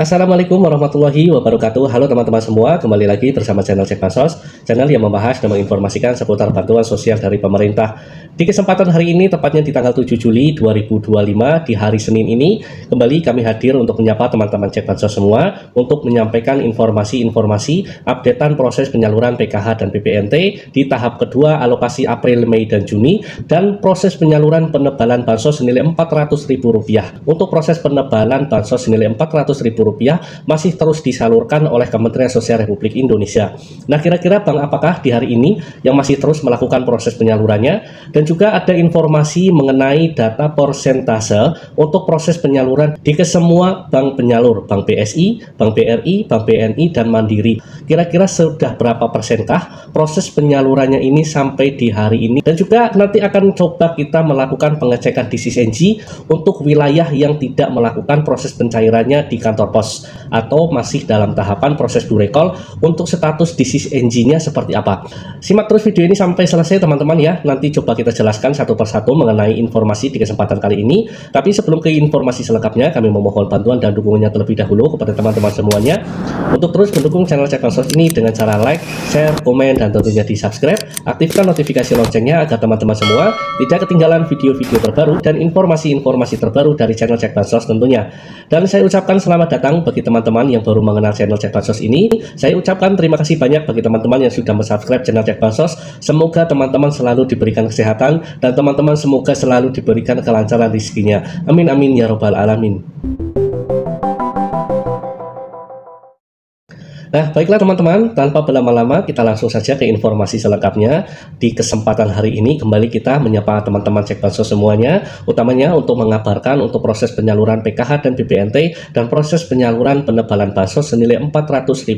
Assalamualaikum warahmatullahi wabarakatuh. Halo teman-teman semua, kembali lagi bersama channel Cek Bansos, channel yang membahas dan menginformasikan seputar bantuan sosial dari pemerintah. Di kesempatan hari ini, tepatnya di tanggal 7 Juli 2025, di hari Senin ini, kembali kami hadir untuk menyapa teman-teman Cek Bansos semua, untuk menyampaikan informasi-informasi updatean proses penyaluran PKH dan PPNT di tahap kedua alokasi April, Mei, dan Juni, dan proses penyaluran penebalan bansos senilai Rp400.000. Untuk proses penebalan bansos senilai Rp400.000 masih terus disalurkan oleh Kementerian Sosial Republik Indonesia. Nah, kira-kira Bang, apakah di hari ini yang masih terus melakukan proses penyalurannya? Dan juga ada informasi mengenai data persentase untuk proses penyaluran di kesemua bank penyalur, Bank BSI, Bank BRI, Bank BNI, dan Mandiri. Kira-kira sudah berapa persenkah proses penyalurannya ini sampai di hari ini? Dan juga nanti akan coba kita melakukan pengecekan di SISNG untuk wilayah yang tidak melakukan proses pencairannya di kantor pos, atau masih dalam tahapan proses durekol untuk status di SISNG-nya seperti apa. Simak terus video ini sampai selesai teman-teman ya. Nanti coba kita jelaskan satu persatu mengenai informasi di kesempatan kali ini. Tapi sebelum ke informasi selengkapnya, kami memohon bantuan dan dukungannya terlebih dahulu kepada teman-teman semuanya untuk terus mendukung channel Cek Bansos ini dengan cara like, share, komen, dan tentunya di subscribe. Aktifkan notifikasi loncengnya agar teman-teman semua tidak ketinggalan video-video terbaru dan informasi-informasi terbaru dari channel Cek Bansos tentunya. Dan saya ucapkan selamat datang bagi teman-teman yang baru mengenal channel Cek Bansos ini. Saya ucapkan terima kasih banyak bagi teman-teman yang sudah subscribe channel Cek Bansos. Semoga teman-teman selalu diberikan kesehatan dan teman-teman semoga selalu diberikan kelancaran rezekinya. Amin amin ya robbal alamin. Nah, baiklah teman-teman, tanpa berlama-lama kita langsung saja ke informasi selengkapnya. Di kesempatan hari ini kembali kita menyapa teman-teman Cek Bansos semuanya, utamanya untuk mengabarkan untuk proses penyaluran PKH dan BPNT dan proses penyaluran penebalan bansos senilai Rp400.000.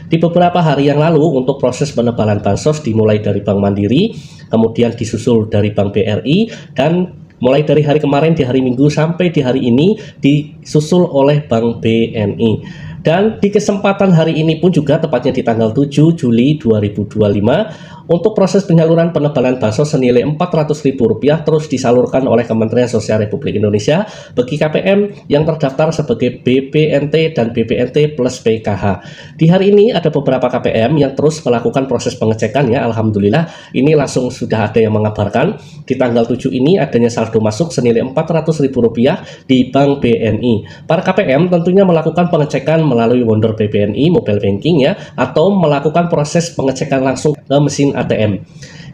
Di beberapa hari yang lalu untuk proses penebalan bansos dimulai dari Bank Mandiri, kemudian disusul dari Bank BRI, dan mulai dari hari kemarin di hari Minggu sampai di hari ini disusul oleh Bank BNI. Dan di kesempatan hari ini pun juga tepatnya di tanggal 7 Juli 2025 untuk proses penyaluran penebalan bansos senilai Rp400.000 terus disalurkan oleh Kementerian Sosial Republik Indonesia bagi KPM yang terdaftar sebagai BPNT dan BPNT plus PKH. Di hari ini ada beberapa KPM yang terus melakukan proses pengecekan ya, alhamdulillah ini langsung sudah ada yang mengabarkan di tanggal 7 ini adanya saldo masuk senilai Rp400.000 di Bank BNI. Para KPM tentunya melakukan pengecekan melalui Wonder BNI mobile banking ya, atau melakukan proses pengecekan langsung ke mesin ATM.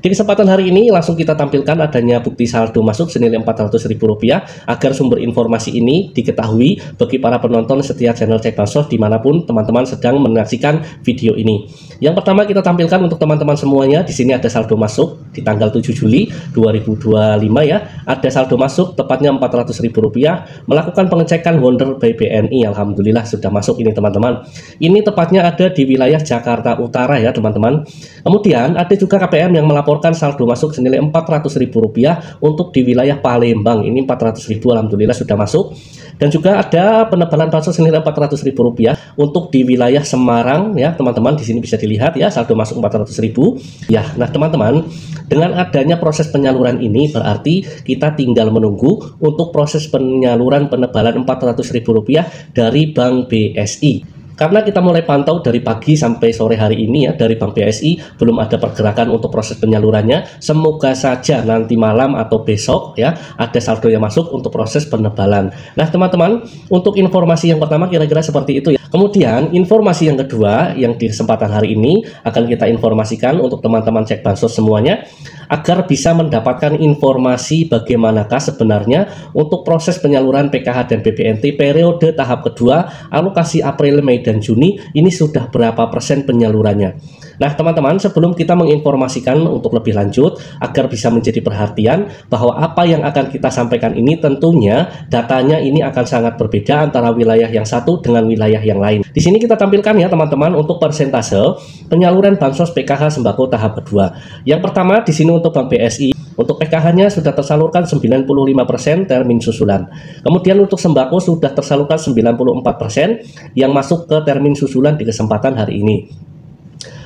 Di kesempatan hari ini langsung kita tampilkan adanya bukti saldo masuk senilai Rp400.000 agar sumber informasi ini diketahui bagi para penonton setia channel Cek Bansos dimanapun teman-teman sedang menyaksikan video ini. Yang pertama kita tampilkan untuk teman-teman semuanya, di sini ada saldo masuk di tanggal 7 Juli 2025 ya. Ada saldo masuk tepatnya Rp400.000 melakukan pengecekan Wonder by BNI. Alhamdulillah sudah masuk ini teman-teman. Ini tepatnya ada di wilayah Jakarta Utara ya teman-teman. Kemudian ada juga KPM yang melaporkan saldo masuk senilai Rp400.000 untuk di wilayah Palembang. Ini Rp400.000 alhamdulillah sudah masuk. Dan juga ada penebalan bansos senilai Rp400.000 untuk di wilayah Semarang ya teman-teman. Di sini bisa dilihat ya saldo masuk Rp400.000 ya. Nah teman-teman, dengan adanya proses penyaluran ini berarti kita tinggal menunggu untuk proses penyaluran penebalan Rp400.000 dari Bank BSI. Karena kita mulai pantau dari pagi sampai sore hari ini ya, dari Bank BSI belum ada pergerakan untuk proses penyalurannya. Semoga saja nanti malam atau besok ya ada saldo yang masuk untuk proses penebalan. Nah teman-teman, untuk informasi yang pertama kira-kira seperti itu ya. Kemudian informasi yang kedua yang di kesempatan hari ini akan kita informasikan untuk teman-teman Cek Bansos semuanya, agar bisa mendapatkan informasi bagaimanakah sebenarnya untuk proses penyaluran PKH dan BPNT periode tahap kedua alokasi April, Mei, dan Juni ini sudah berapa persen penyalurannya. Nah teman-teman, sebelum kita menginformasikan untuk lebih lanjut agar bisa menjadi perhatian bahwa apa yang akan kita sampaikan ini tentunya datanya ini akan sangat berbeda antara wilayah yang satu dengan wilayah yang lain. Di sini kita tampilkan ya teman-teman untuk persentase penyaluran bansos PKH sembako tahap kedua. Yang pertama di sini untuk Bank BSI, untuk PKH-nya sudah tersalurkan 95% termin susulan. Kemudian untuk sembako sudah tersalurkan 94% yang masuk ke termin susulan di kesempatan hari ini.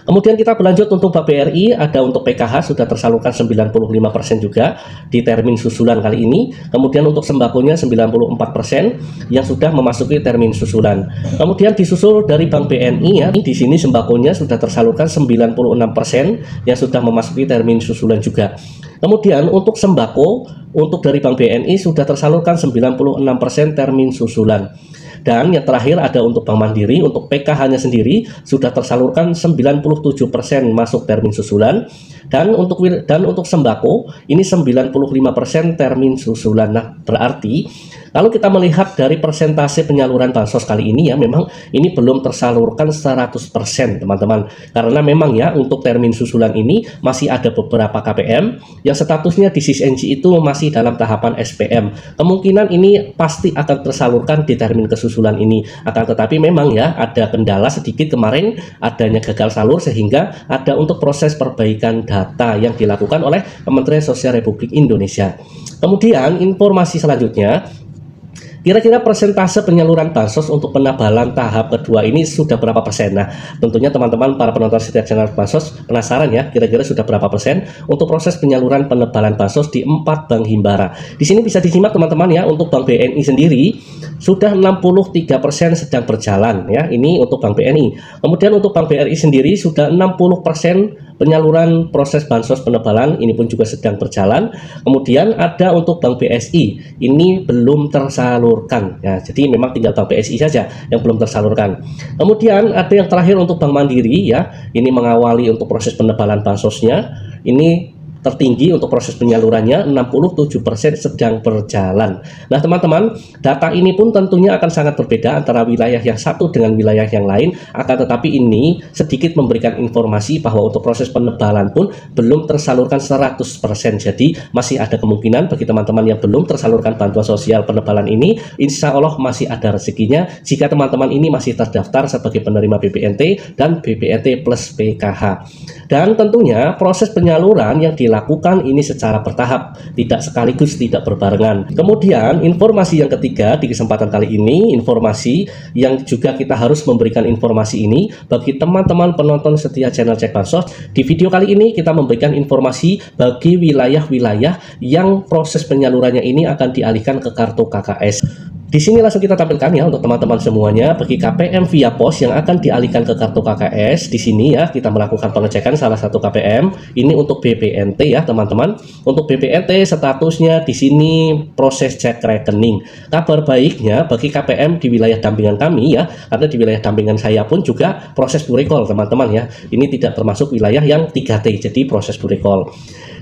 Kemudian kita berlanjut untuk Bank BRI, ada untuk PKH sudah tersalurkan 95% juga di termin susulan kali ini. Kemudian untuk sembakonya 94% yang sudah memasuki termin susulan. Kemudian disusul dari Bank BNI ya, di sini sembakonya sudah tersalurkan 96% yang sudah memasuki termin susulan juga. Kemudian untuk sembako, untuk dari Bank BNI sudah tersalurkan 96% termin susulan. Dan yang terakhir ada untuk Bank Mandiri, untuk PKH-nya sendiri sudah tersalurkan 97% masuk termin susulan. Dan untuk sembako ini 95% termin susulan. Nah, berarti kalau kita melihat dari persentase penyaluran bansos kali ini ya, memang ini belum tersalurkan 100% teman-teman. Karena memang ya untuk termin susulan ini masih ada beberapa KPM yang statusnya di SISNG itu masih dalam tahapan SPM. Kemungkinan ini pasti akan tersalurkan di termin kesusulan ini. Akan tetapi memang ya ada kendala sedikit kemarin, adanya gagal salur sehingga ada untuk proses perbaikan data yang dilakukan oleh Kementerian Sosial Republik Indonesia. Kemudian informasi selanjutnya, kira-kira persentase penyaluran bansos untuk penebalan tahap kedua ini sudah berapa persen? Nah, tentunya teman-teman para penonton setiap channel bansos penasaran ya, kira-kira sudah berapa persen untuk proses penyaluran penebalan bansos di 4 bank himbara. Di sini bisa disimak teman-teman ya, untuk Bank BNI sendiri sudah 63% sedang berjalan ya, ini untuk Bank BNI. Kemudian untuk Bank BRI sendiri sudah 60% penyaluran proses bansos penebalan, ini pun juga sedang berjalan. Kemudian ada untuk Bank BSI, ini belum tersalurkan ya, jadi memang tinggal Bank BSI saja yang belum tersalurkan. Kemudian ada yang terakhir untuk Bank Mandiri ya, ini mengawali untuk proses penebalan bansosnya, ini tertinggi untuk proses penyalurannya 67% sedang berjalan. Nah teman-teman, data ini pun tentunya akan sangat berbeda antara wilayah yang satu dengan wilayah yang lain, akan tetapi ini sedikit memberikan informasi bahwa untuk proses penebalan pun belum tersalurkan 100%. Jadi masih ada kemungkinan bagi teman-teman yang belum tersalurkan bantuan sosial penebalan ini, insya Allah masih ada rezekinya jika teman-teman ini masih terdaftar sebagai penerima BPNT dan BPNT plus PKH. Dan tentunya proses penyaluran yang dilakukan ini secara bertahap, tidak sekaligus, tidak berbarengan. Kemudian informasi yang ketiga di kesempatan kali ini, informasi yang juga kita harus memberikan informasi ini bagi teman-teman penonton setia channel Cek Bansos. Di video kali ini kita memberikan informasi bagi wilayah-wilayah yang proses penyalurannya ini akan dialihkan ke kartu KKS. Di sini langsung kita tampilkan ya untuk teman-teman semuanya bagi KPM via pos yang akan dialihkan ke kartu KKS. Di sini ya kita melakukan pengecekan salah satu KPM ini untuk BPNT ya teman-teman. Untuk BPNT statusnya di sini proses cek rekening. Kabar baiknya bagi KPM di wilayah dampingan kami ya, karena di wilayah dampingan saya pun juga proses burekol teman-teman ya. Ini tidak termasuk wilayah yang 3T, jadi proses burekol.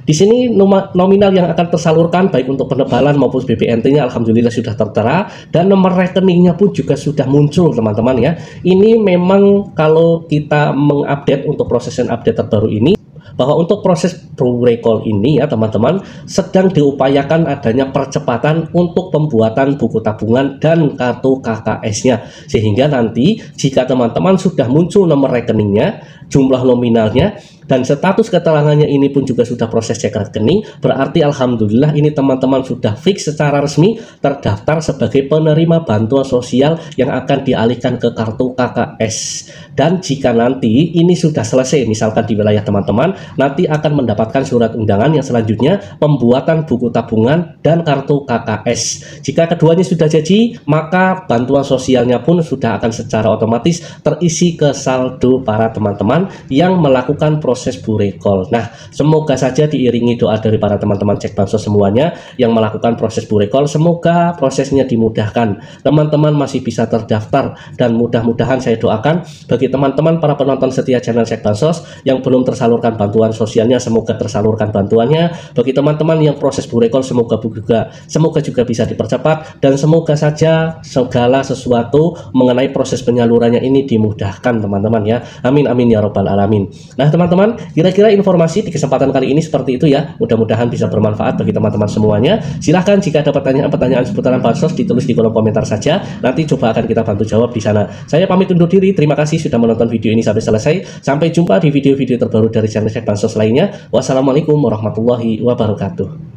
Di sini nominal yang akan tersalurkan baik untuk penebalan maupun BPNT-nya alhamdulillah sudah tertera, dan nomor rekeningnya pun juga sudah muncul teman-teman ya. Ini memang kalau kita mengupdate untuk proses dan update terbaru ini, bahwa untuk proses burekol ini ya teman-teman sedang diupayakan adanya percepatan untuk pembuatan buku tabungan dan kartu KKS-nya, sehingga nanti jika teman-teman sudah muncul nomor rekeningnya, jumlah nominalnya, dan status keterangannya ini pun juga sudah proses cek rekening, berarti alhamdulillah ini teman-teman sudah fix secara resmi terdaftar sebagai penerima bantuan sosial yang akan dialihkan ke kartu KKS. Dan jika nanti ini sudah selesai misalkan di wilayah teman-teman, nanti akan mendapatkan surat undangan yang selanjutnya pembuatan buku tabungan dan kartu KKS. Jika keduanya sudah jadi, maka bantuan sosialnya pun sudah akan secara otomatis terisi ke saldo para teman-teman yang melakukan proses burekol. Nah, semoga saja diiringi doa dari para teman-teman Cek Bansos semuanya yang melakukan proses burekol, semoga prosesnya dimudahkan, teman-teman masih bisa terdaftar, dan mudah-mudahan saya doakan bagi teman-teman para penonton setia channel Cek Bansos yang belum tersalurkan bantuan sosialnya, semoga tersalurkan bantuannya. Bagi teman-teman yang proses burekol, semoga juga bisa dipercepat, dan semoga saja segala sesuatu mengenai proses penyalurannya ini dimudahkan teman-teman ya. Amin amin ya robbal alamin. Nah teman-teman, kira-kira informasi di kesempatan kali ini seperti itu ya, mudah-mudahan bisa bermanfaat bagi teman-teman semuanya. Silahkan jika ada pertanyaan-pertanyaan seputaran bansos ditulis di kolom komentar saja, nanti coba akan kita bantu jawab di sana. Saya pamit undur diri, terima kasih sudah menonton video ini sampai selesai. Sampai jumpa di video-video terbaru dari channel Cek Bansos lainnya. Wassalamualaikum warahmatullahi wabarakatuh.